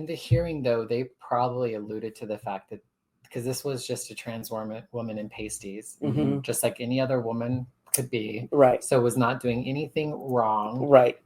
In the hearing, though, they probably alluded to the fact that because this was just a trans woman in pasties, just like any other woman could be. Right. So was not doing anything wrong. Right.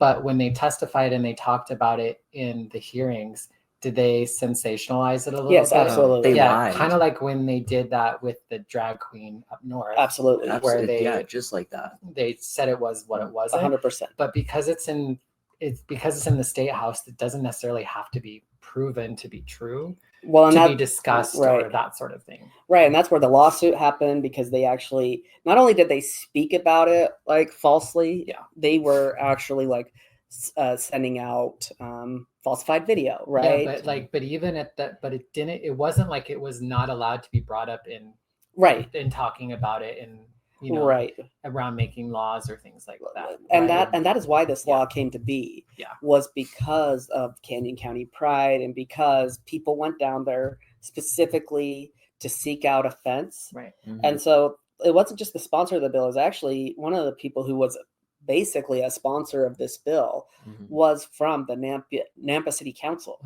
But when they testified and they talked about it in the hearings, did they sensationalize it a little Yes, bit? absolutely. They Yeah, lied. kind of like when they did that with the drag queen up north. Absolutely. Where they just like that. They said it was what it wasn't. 100%. But because it's in the state house, it doesn't necessarily have to be proven to be true. Well, and to be discussed or that sort of thing. Right. And that's where the lawsuit happened, because they actually, not only did they speak about it like falsely, they were actually like sending out falsified video, right? Yeah, but even at that, but it wasn't like it was not allowed to be brought up in talking about it in, around making laws or things like that. And that is why this law came to be. Was because of Canyon County Pride, and because people went down there specifically to seek out offense. Right. And so it wasn't just the sponsor of the bill. It was actually one of the people who was basically a sponsor of this bill was from the Nampa City Council.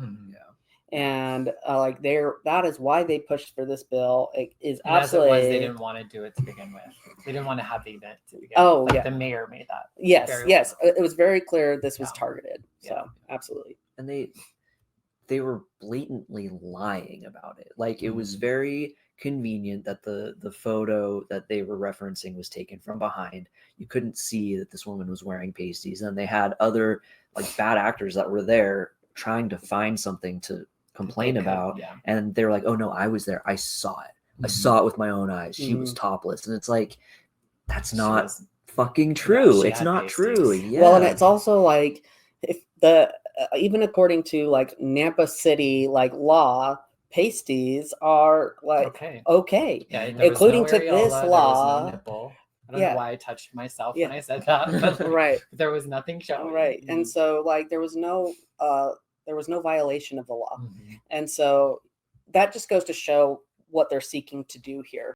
And that is why they pushed for this bill. It is absolutely. As it was, they didn't want to do it to begin with. They didn't want to have the event to begin with. The mayor made that. Yes. It was very clear this was targeted. So absolutely. And they were blatantly lying about it. Like, it was very convenient that the photo that they were referencing was taken from behind. You couldn't see that this woman was wearing pasties, and they had other like bad actors that were there trying to find something to complain about, and they were like, oh no, I was there, I saw it. I saw it with my own eyes. She was topless. And it's like, that's not fucking true. It's not true. Well, and it's also like, if even according to like Nampa City like law, pasties are like okay. Including to this law. I don't know why I touched myself when I said that, but there was nothing showing. And so like there was no violation of the law. And so that just goes to show what they're seeking to do here.